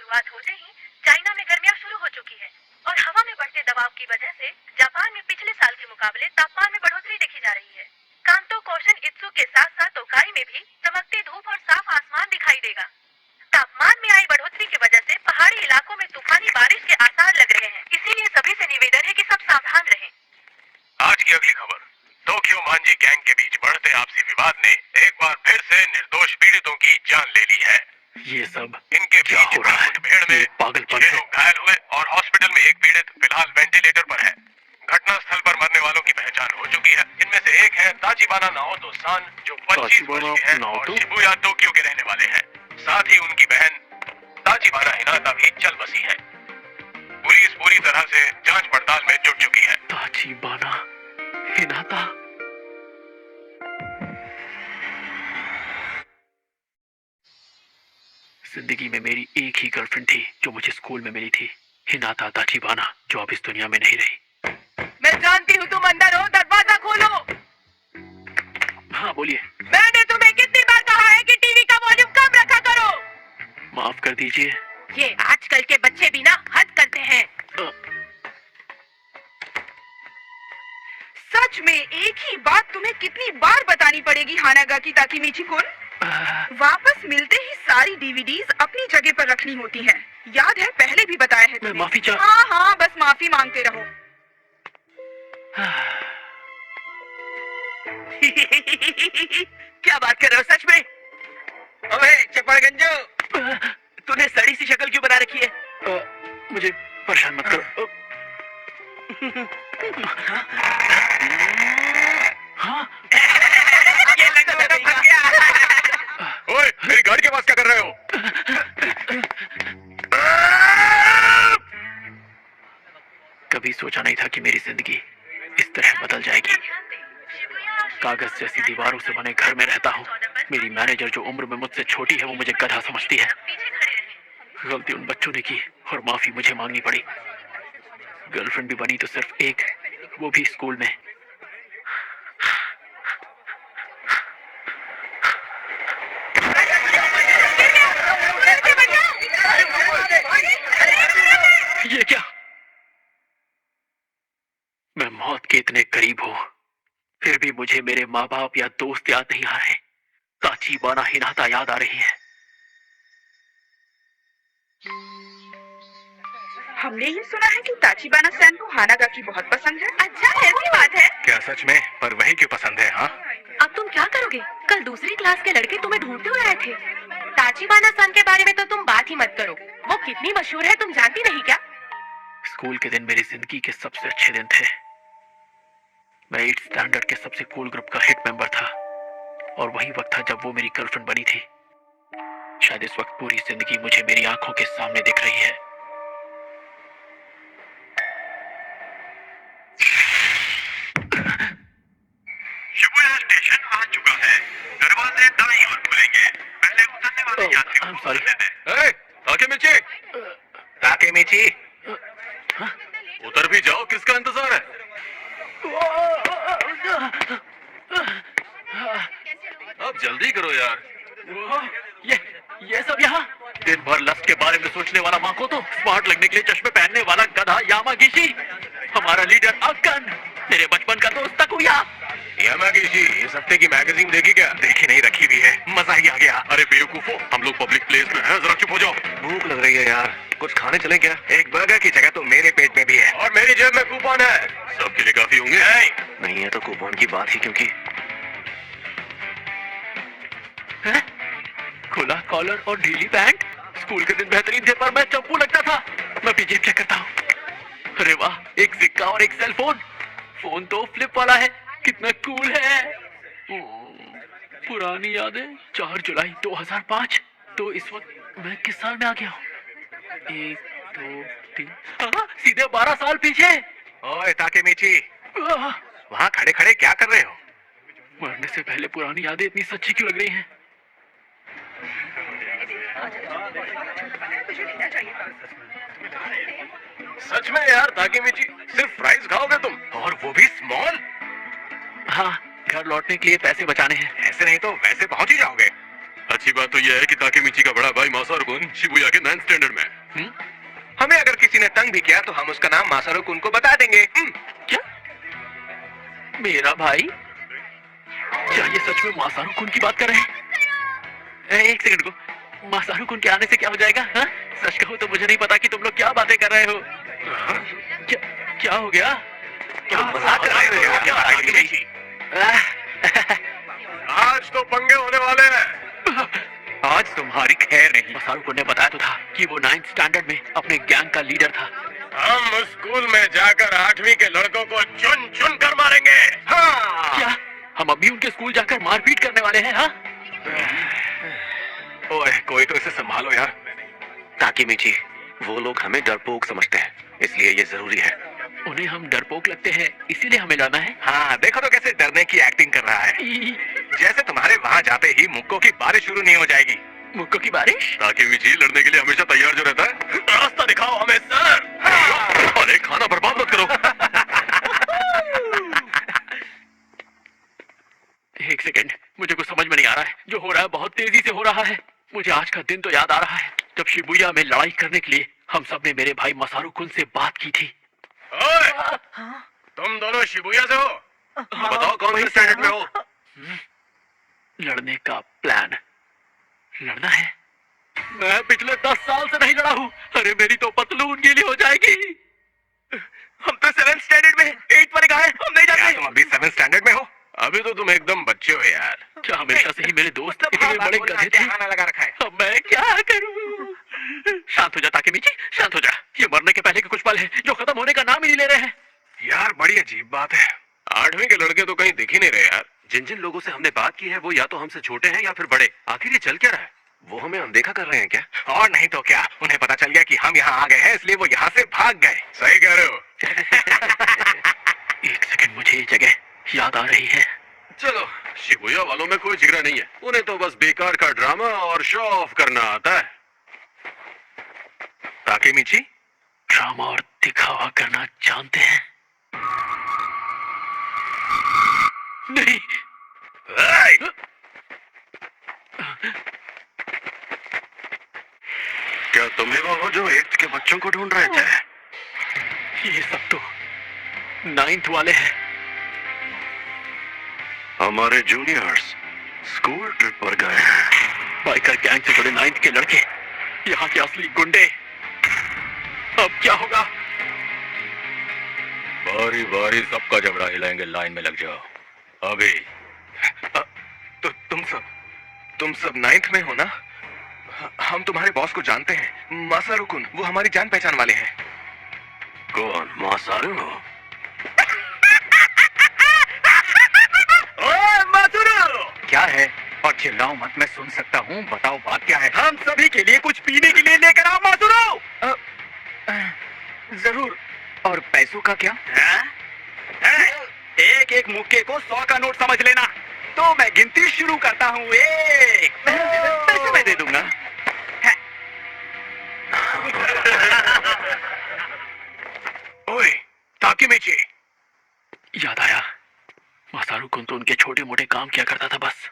शुरुआत होते ही चाइना में गर्मियां शुरू हो चुकी है और हवा में बढ़ते दबाव की वजह से जापान में पिछले साल के मुकाबले तापमान में बढ़ोतरी देखी जा रही है। कांतो, कोशन, इत्सु के साथ साथ तोकाई में भी चमकती धूप और साफ आसमान दिखाई देगा। तापमान में आई बढ़ोतरी की वजह से पहाड़ी इलाकों में तूफानी बारिश के आसार लग रहे हैं, इसीलिए सभी से निवेदन है कि सब सावधान रहें। आज की अगली खबर। टोक्यो मांझी गैंग के बीच बढ़ते आपसी विवाद ने एक बार फिर से निर्दोष पीड़ितों की जान ले ली है। ये सब इनके बीच मुठभेड़ में पागलपन 6 लोग घायल हुए और हॉस्पिटल में एक पीड़ित फिलहाल वेंटिलेटर पर है। घटना स्थल पर मरने वालों की पहचान हो चुकी है। इनमें से एक है ताचिबाना नाओतो सान, जो 25 वर्ष के हैं और शिबुया टोक्यो के रहने वाले हैं। साथ ही उनकी बहन ताचिबाना हिनाता भी चल बसी है। पुलिस पूरी तरह से जांच पड़ताल में जुट चुकी है। ताचिबाना हिनाता। जिंदगी में मेरी एक ही गर्लफ्रेंड थी जो मुझे स्कूल में मिली थी, हिनाता ताचिबाना, जो अब इस दुनिया में नहीं रही। मैं जानती हूँ तुम अंदर हो, दरवाजा खोलो। हाँ बोलिए। मैंने तुम्हें कितनी बार कहा है कि टीवी का वॉल्यूम कम रखा करो। माफ कर दीजिए। ये आजकल के बच्चे भी ना हद करते हैं। सच में एक ही बात तुम्हें कितनी बार बतानी पड़ेगी हानागाकी ताकेमिची-कुन? वापस मिलते ही सारी डीवीडीज अपनी जगह पर रखनी होती हैं। याद है पहले भी बताया है मैं तुम्हें। माफी चाह। हाँ हाँ, बस माफी मांगते रहो। क्या बात कर रहे हो सच में? अबे चपड़गंजो, तूने सड़ी सी शक्ल क्यों बना रखी है? मुझे परेशान मत करो। हाँ? ये लगा तो फंस गया। ओए, मेरी गाड़ी के पास क्या कर रहे हो? कभी सोचा नहीं था कि मेरी जिंदगी इस तरह बदल जाएगी। कागज जैसी दीवारों से बने घर में रहता हूँ। मेरी मैनेजर, जो उम्र में मुझसे छोटी है, वो मुझे गधा समझती है। गलती उन बच्चों ने की और माफी मुझे मांगनी पड़ी। गर्लफ्रेंड भी बनी तो सिर्फ एक, वो भी स्कूल में। ये क्या? मैं मौत के इतने करीब हूँ, फिर भी मुझे मेरे माँ बाप या दोस्त याद नहीं आ रहे। ताचिबाना हिनाता याद आ रही है। हमने ये सुना है कि ताचिबाना सैन को हानागाकी बहुत पसंद है। अच्छा, ऐसी बात है? क्या सच में? पर वही क्यों पसंद है? हाँ, अब तुम क्या करोगे? कल दूसरी क्लास के लड़के तुम्हें ढूंढते हुए आए थे। ताचिबाना सन के बारे में तो तुम बात ही मत करो। वो कितनी मशहूर है तुम जानती नहीं क्या? स्कूल के दिन मेरी जिंदगी के सबसे अच्छे दिन थे। मैं 8th स्टैंडर्ड के सबसे कूल ग्रुप का हिट मेंबर था और वही वक्त था जब वो मेरी गर्लफ्रेंड बनी थी। शायद इस वक्त पूरी जिंदगी मुझे मेरी आंखों के सामने दिख रही है। शिबुया स्टेशन आ चुका है। दरवाजे दाईं ओर खुलेंगे। पहले उतरने वाले यात्री को सॉरी। ताकेमिची, ताकेमिची, उतर भी जाओ, किसका इंतजार है? अब जल्दी करो यार। ये सब यहाँ? दिन भर लस्ट के बारे में सोचने वाला माकोतो, स्मार्ट लगने के लिए चश्मे पहनने वाला गधा यामागिशी, हमारा लीडर अक्कन, मेरे बचपन का दोस्त तकुया। यामागिशी, इस हफ्ते की मैगजीन देखी क्या? देखी नहीं, रखी भी है। मजा ही आ गया। अरे बेवकूफो, हम लोग पब्लिक प्लेस में हैं, जरा चुप हो जाओ। भूख लग रही है यार, कुछ खाने चले क्या? एक बर्गर की जगह तो मेरे पेट में भी है और मेरी जेब में कूपन है। सबके लिए काफी होंगे। नहीं है तो कूपन की बात ही क्योंकि खुला कॉलर और ढीली पैंट। स्कूल के दिन बेहतरीन थे, पर मैं चंपू लगता था। मैं पीछे चेक करता हूँ। अरे वाह, एक सिक्का और एक सेल फोन। फोन तो फ्लिप वाला है, कितना कूल है। पुरानी यादें। 4 जुलाई 2005। तो इस वक्त मैं किस साल में आ गया हूँ? 1 2 3, सीधे 12 साल पीछे। ओए ताकेमिची, वहाँ खड़े खड़े क्या कर रहे हो? मरने से पहले पुरानी यादें इतनी सच्ची क्यों लग रही हैं? सच में यार ताकेमिची, सिर्फ फ्राइज खाओगे तुम, और वो भी स्मॉल? हाँ, घर लौटने के लिए पैसे बचाने हैं। ऐसे नहीं तो वैसे पहुंच ही जाओगे। अच्छी बात तो यह है कि ताकेमिची का बड़ा भाई मासारू-कुन शिबुया के 9th स्टैंडर्ड में। किसी ने तंग भी किया तो हम उसका नाम मासारू कुन को बता देंगे। क्या? मेरा भाई? क्या ये सच में मासारू कुन की बात कर रहे हैं? एक सेकंड को, मासारू कुन के आने से क्या हो जाएगा? हा? सच कहो तो मुझे नहीं पता कि तुम लोग क्या बातें कर रहे हो। क्या हो गया? क्या मजाक कर रहे हो? क्या आज तो पंगे होने वाले हैं। आज तुम्हारी खैर नहीं। मासारू कुन ने बताया तो था कि वो 9th स्टैंडर्ड में अपने गैंग का लीडर था। हम स्कूल में जाकर 8वीं के लड़कों को चुन चुन कर मारेंगे। हाँ। क्या हम अभी उनके स्कूल जाकर मारपीट करने वाले हैं? हाँ? ओए, कोई तो इसे संभालो यार। ताकीमीची, वो लोग हमें डरपोक समझते हैं, इसलिए ये जरूरी है। उन्हें हम डरपोक लगते हैं, इसीलिए हमें लाना है। हाँ, देखो तो कैसे डरने की एक्टिंग कर रहा है। जैसे तुम्हारे वहाँ जाते ही मुक्कों की बारिश शुरू नहीं हो जाएगी। मुक्कों की बारिश? ताकीमीची लड़ने के लिए हमेशा तैयार जो रहता है। रास्ता दिखाओ हमें सर। हाँ। अरे खाना बर्बाद मत करो। एक सेकंड, मुझे कुछ समझ में नहीं आ रहा है। जो हो रहा है बहुत तेजी से हो रहा है। मुझे आज का दिन तो याद आ रहा है जब शिबुया में लड़ाई करने के लिए हम सब ने मेरे भाई मासारू कुन से बात की थी। ओए, तुम दोनों शिबुया से हो? बताओ कौन से स्टैंडर्ड में हो? लड़ने का प्लान। लड़ना है? मैं पिछले 10 साल से नहीं लड़ा हूँ। अरे मेरी तो पतलून गीली हो जाएगी। हम तो 7th स्टैंडर्ड में 8 पर गए, हम नहीं जाते। तुम अभी 7th स्टैंडर्ड में हो? अभी तो तुम एकदम बच्चे हो यार। क्या हमेशा से ही मेरे दोस्त इतने बड़े गधे थे? लगा रखा है। अब मैं क्या करूं? शांत हो जा ताकेमीची, शांत हो जा। ये मरने के पहले के कुछ पल हैं जो खत्म होने का नाम ही नहीं ले रहे हैं। यार बड़ी अजीब बात है, 8वीं के लड़के तो कहीं दिख ही नहीं रहे यार। जिन जिन लोगों से हमने बात की है वो या तो हमसे छोटे हैं या फिर बड़े। आखिर ये चल क्या रहा है? वो हमें अनदेखा कर रहे हैं क्या? और नहीं तो क्या, उन्हें पता चल गया कि हम यहाँ आ गए हैं, इसलिए वो यहाँ से भाग गए। सही कह रहे हो। एक सेकंड, मुझे ये जगह याद आ रही है। चलो, शिबुया वालों में कोई जिगरा नहीं है। उन्हें तो बस बेकार का ड्रामा और शो ऑफ करना आता है। ताकेमीची, ड्रामा और दिखावा करना जानते हैं? नहीं। क्या तुम ही वो हो जो 8th के बच्चों को ढूंढ रहे थे? ये सब तो 9th वाले हैं। हमारे जूनियर्स स्कूल ट्रिप पर गए हैं। बाइकर गैंग से जुड़े 9th के लड़के, यहाँ के असली गुंडे। अब क्या होगा? बारी बारी सबका जबड़ा हिलाएंगे, लाइन में लग जाओ अभी। तो तुम सब 9th में हो ना? हम तुम्हारे बॉस को जानते हैं, मासारू कुन। वो हमारी जान पहचान वाले हैं। कौन? मासारू? ओए मासारू! क्या है? और चिल्लाओ मत, मैं सुन सकता हूँ। बताओ बात क्या है? हम सभी के लिए कुछ पीने के लिए लेकर आओ मासारू। जरूर। और पैसों का क्या? एक एक मुक्के को 100 का नोट समझ लेना। तो मैं गिनती शुरू करता हूँ। 1 पैसे मैं दे दूंगा। ओए ताकेमीची, याद आया, मासारू कुन तो उनके छोटे मोटे काम किया करता था बस।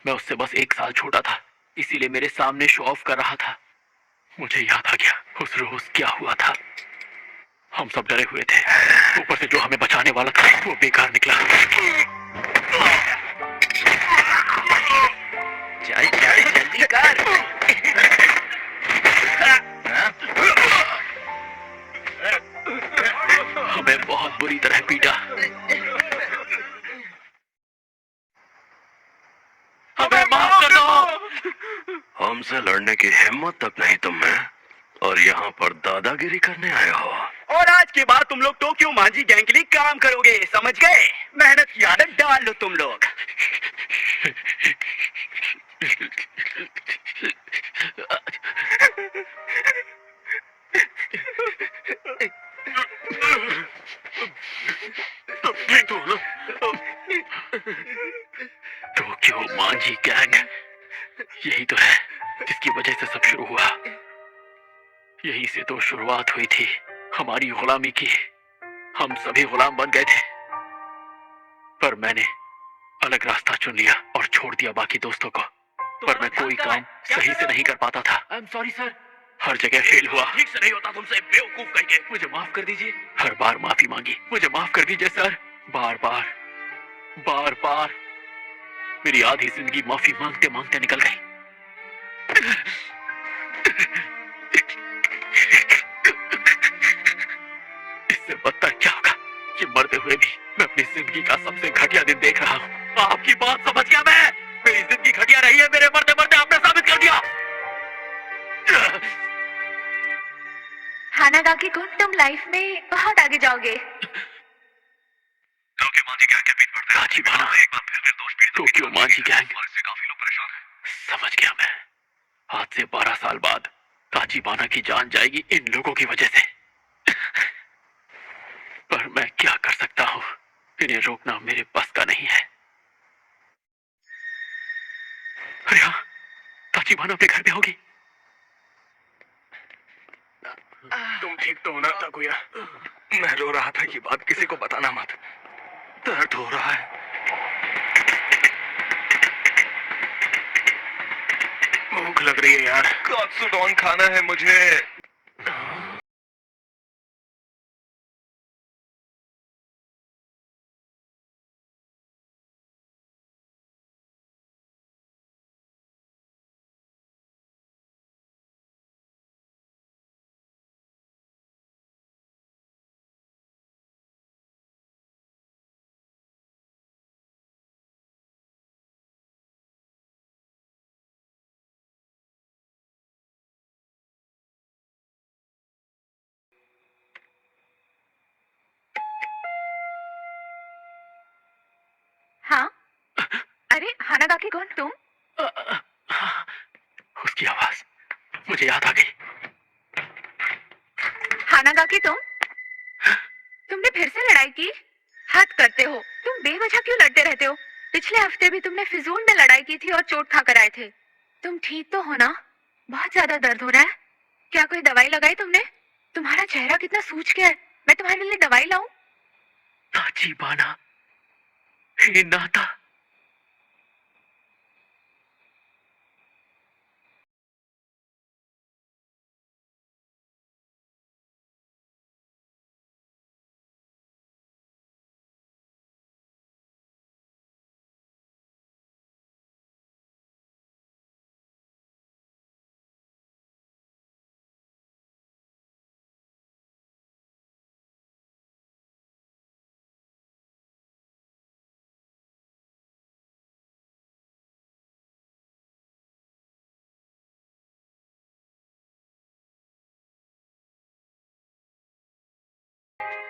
मैं उससे बस 1 साल छोटा था, इसीलिए मेरे सामने शो ऑफ कर रहा था। मुझे याद आ गया उस रोज क्या हुआ था। हम सब डरे हुए थे, ऊपर से जो हमें बचाने वाला था वो बेकार निकला। चल चल जल्दी कर। हमें बहुत बुरी तरह पीटा। हमें माफ कर दो। हमसे लड़ने की हिम्मत तक नहीं तुम में, और यहाँ पर दादागिरी करने आए हो। और आज के बाद तुम लोग टोक्यो मांझी गैंग के लिए काम करोगे, समझ गए? मेहनत की आदत डाल लो तुम लोग। टोक्यो मांझी गैंग, यही तो है जिसकी वजह से सब शुरू हुआ। यहीं से तो शुरुआत हुई थी हमारी गुलामी की। हम सभी गुलाम बन गए थे, पर मैंने अलग रास्ता चुन लिया और छोड़ दिया बाकी दोस्तों को। पर मैं कोई काम सही से नहीं कर पाता था। आई एम सॉरी सर, हर जगह फेल हुआ। ठीक से नहीं होता तुमसे, बेवकूफ कह के। मुझे माफ कर दीजिए। हर बार माफी मांगी, मुझे माफ कर दीजिए सर। बार बार बार बार मेरी आधी जिंदगी माफी मांगते मांगते निकल गई। इससे बदतर क्या होगा कि मरते हुए भी मैं अपनी जिंदगी का सबसे घटिया दिन देख रहा हूँ। आपकी बात समझ गया मैं। मेरी जिंदगी घटिया रही है, मेरे मरते मरते आपने साबित कर दिया। हानागाकी कुन, तुम लाइफ में बहुत आगे जाओगे। ताचिबाना, टोक्यो मांझी गैंग। समझ गया मैं। आज से 12 साल बाद ताचिबाना की जान जाएगी इन लोगों की वजह से। पर मैं क्या कर सकता हूँ, इन्हें रोकना मेरे बस का नहीं है। अरे हाँ, ताचिबाना अपने घर पे होगी। तुम ठीक तो हो ना ताकुया? मैं रो रहा था, ये बात किसी को बताना मत। दर्द हो रहा है। भूख लग रही है यार। कात्सुडोन खाना है मुझे। हाँ, अरे हानागाकी कुन, तुम? उसकी आवाज मुझे याद आ गई। हानागाकी तुमने फिर से लड़ाई की? हद करते हो, तुम बेवजह क्यों लड़ते रहते हो? पिछले हफ्ते भी तुमने फिजूल में लड़ाई की थी और चोट खाकर आए थे। तुम ठीक तो हो ना? बहुत ज्यादा दर्द हो रहा है। क्या कोई दवाई लगाई तुमने? तुम्हारा चेहरा कितना सूज गया है। मैं तुम्हारे लिए दवाई लाऊं? ताचिबाना, हिनाता।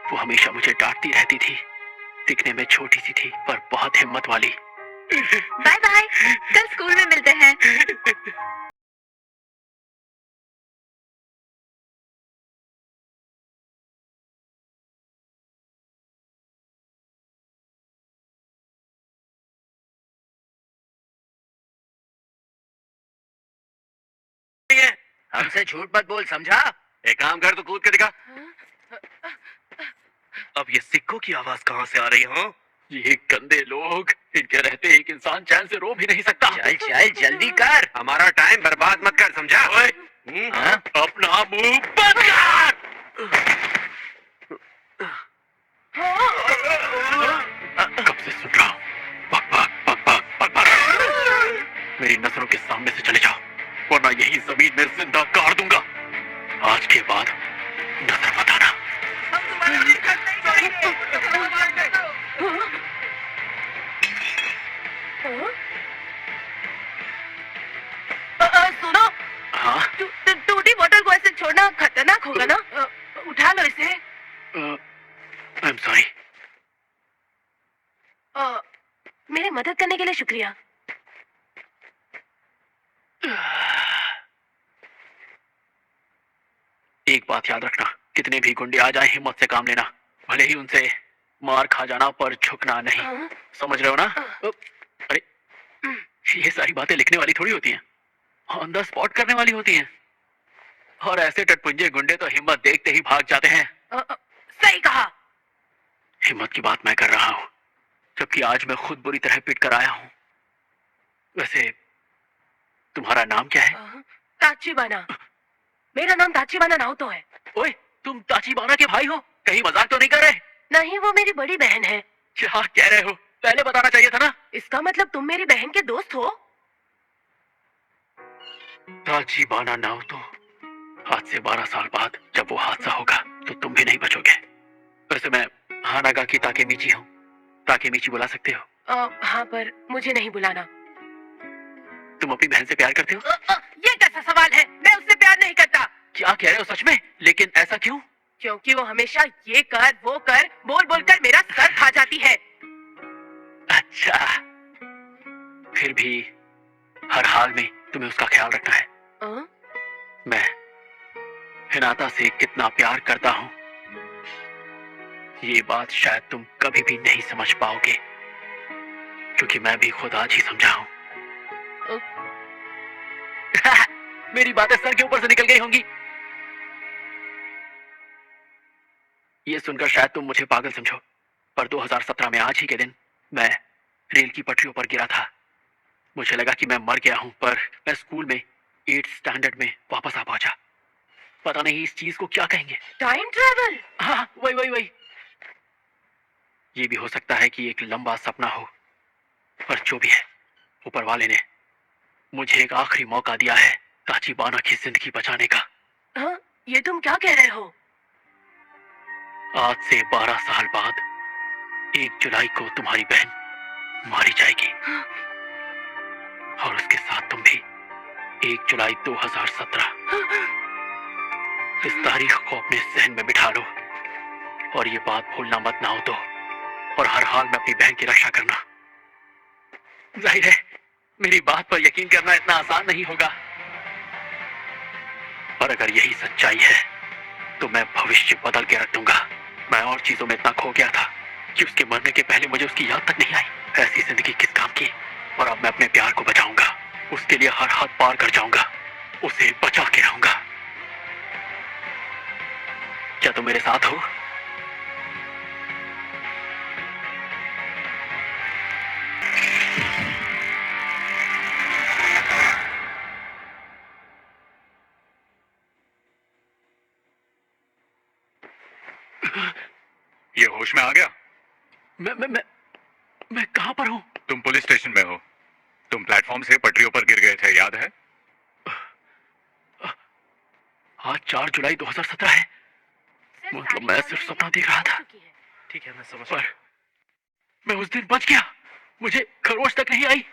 वो हमेशा मुझे डांटती रहती थी। दिखने में छोटी सी थी पर बहुत हिम्मत वाली। बाय बाय, कल स्कूल में मिलते हैं। हमसे झूठ मत बोल, समझा? एक काम कर, तो कूद के दिखा। अब ये सिक्कों की आवाज कहाँ से आ रही हो? ये गंदे लोग, इनके रहते एक इंसान चैन से रो भी नहीं सकता। चल चल जल्दी कर, हमारा टाइम बर्बाद मत कर, समझा? हाँ? अपना मुंह बंद कर। कब से सुन रहा हूँ, बक बक बक बक बक बक। मेरी नजरों के सामने से चले जाओ, वरना यही जमीन में जिंदा गाड़ दूंगा। आज के बाद नजर मत आना। सुनो, हाँ, टूटी बोतल को ऐसे छोड़ना खतरनाक होगा ना? उठा लो इसे। I am sorry. मेरी मदद करने के लिए शुक्रिया। एक बात याद रखना, कितने भी गुंडे आ जाएं, हिम्मत से काम लेना। भले ही उनसे मार खा जाना, पर झुकना नहीं। समझ रहे हो ना? अरे, ये सारी बातें लिखने वाली थोड़ी होती हैं, ऑन द स्पॉट करने वाली होती हैं। और ऐसे टटपुंजे गुंडे तो हिम्मत देखते ही भाग जाते हैं। सही कहा। हिम्मत की बात मैं कर रहा हूँ, जबकि आज मैं खुद बुरी तरह पिट कर आया हूँ। वैसे तुम्हारा नाम क्या है? ताचिबाना। मेरा नाम ताचिबाना नाओतो है। ओए, तुम ताचिबाना के भाई हो? कहीं मजाक तो नहीं कर रहे? नहीं, वो मेरी बड़ी बहन है। क्या कह रहे हो? पहले बताना चाहिए था ना। इसका मतलब तुम मेरी बहन के दोस्त हो? ताचिबाना नाओतो, आज से 12 साल बाद जब वो हादसा होगा तो तुम भी नहीं बचोगे। वैसे मैं हानागाकी ताकेमिची हूँ। ताकेमिची बुला सकते हो। हाँ, पर मुझे नहीं बुलाना। तुम अपनी बहन से प्यार करते हो? ये कैसा सवाल है? मैं उससे प्यार नहीं करता। क्या कह रहे हो सच में? लेकिन ऐसा क्यों? क्योंकि वो हमेशा ये कर वो कर बोल बोल कर मेरा सर खा जाती है। अच्छा, फिर भी हर हाल में तुम्हें उसका ख्याल रखना है। मैं हिनाता से कितना प्यार करता हूँ, ये बात शायद तुम कभी भी नहीं समझ पाओगे, क्योंकि मैं भी खुद आज ही समझा हूँ। मेरी बातें सर के ऊपर से निकल गई होंगी। ये सुनकर शायद तुम मुझे पागल समझो, पर 2017 में आज ही के दिन मैं रेल की पटरियों पर गिरा था। मुझे लगा कि मैं मर गया हूं, पर मैं स्कूल में 8th स्टैंडर्ड में वापस आ पहुंचा। पता नहीं इस चीज को क्या कहेंगे। Time travel? हाँ, वही। ये भी हो सकता है कि एक लंबा सपना हो, पर जो भी है, ऊपर वाले ने मुझे एक आखिरी मौका दिया है ताचिबाना की जिंदगी बचाने का। हाँ, ये तुम क्या कह रहे हो? आज से 12 साल बाद 1 जुलाई को तुम्हारी बहन मारी जाएगी, और उसके साथ तुम भी। 1 जुलाई 2017। इस तारीख को अपने जहन में बिठा लो, और ये बात भूलना मत ना हो तो, और हर हाल में अपनी बहन की रक्षा करना। जाहिर है मेरी बात पर यकीन करना इतना आसान नहीं होगा, पर अगर यही सच्चाई है तो मैं भविष्य बदल के रख दूंगा। मैं और चीजों में इतना खो गया था कि उसके मरने के पहले मुझे उसकी याद तक नहीं आई। ऐसी जिंदगी किस काम की? और अब मैं अपने प्यार को बचाऊंगा, उसके लिए हर हद पार कर जाऊंगा, उसे बचा के रहूंगा। क्या तुम मेरे साथ हो? ये होश में आ गया? मैं कहां पर हूं? तुम पुलिस स्टेशन में हो। तुम प्लेटफॉर्म से पटरियों पर गिर गए थे, याद है? आज 4 जुलाई 2017 है। मतलब मैं सिर्फ सपना देख रहा था। ठीक है, मैं समझ पर मैं उस दिन बच गया, मुझे खरोच तक नहीं आई।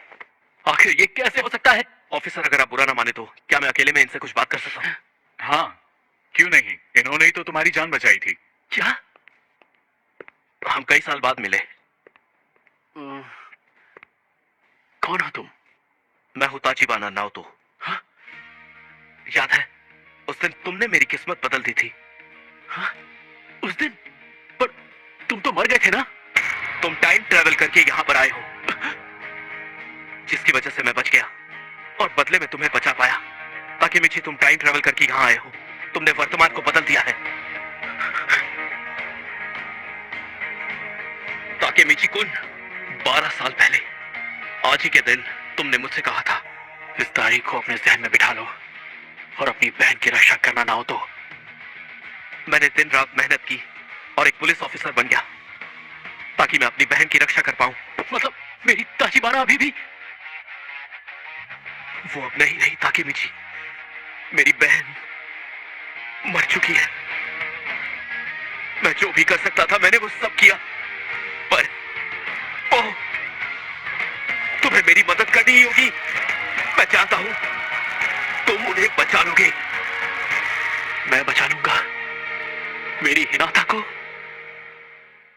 आखिर ये कैसे हो सकता है? ऑफिसर, अगर आप बुरा ना माने तो क्या मैं अकेले में इनसे कुछ बात कर सकता हूँ? हाँ, क्यों नहीं? इन्होंने ही तो तुम्हारी जान बचाई थी। क्या? हम कई साल बाद मिले। कौन हो तुम? मैं हूँ ताचिबाना नाओतो। हाँ? याद है उस दिन तुमने मेरी किस्मत बदल दी थी? हाँ? उस दिन? पर तुम तो मर गए थे ना? तुम टाइम ट्रेवल करके यहाँ पर आए हो, जिसकी वजह से मैं बच गया और बदले में तुम्हें बचा पाया। ताकेमिची, तुम टाइम ट्रेवल करके यहाँ आए हो, तुमने वर्तमान को बदल दिया है। ताकेमिची कुन, 12 साल पहले आज ही के दिन तुमने मुझसे कहा था, इस तारीख को अपने जहन में बिठा लो और अपनी बहन की रक्षा करना ना हो तो। मैंने दिन रात मेहनत की और एक पुलिस ऑफिसर बन गया ताकि मैं अपनी बहन की रक्षा कर पाऊं। मतलब मेरी ताचिबाना अभी भी? वो अब नहीं रही ताकेमिची, मेरी बहन मर चुकी है। मैं जो भी कर सकता था मैंने वो सब किया, पर ओह, तुम्हें मेरी मदद करनी ही होगी। मैं जानता हूं तुम उन्हें बचा लोगे। मैं बचा लूंगा मेरी हिनाता को।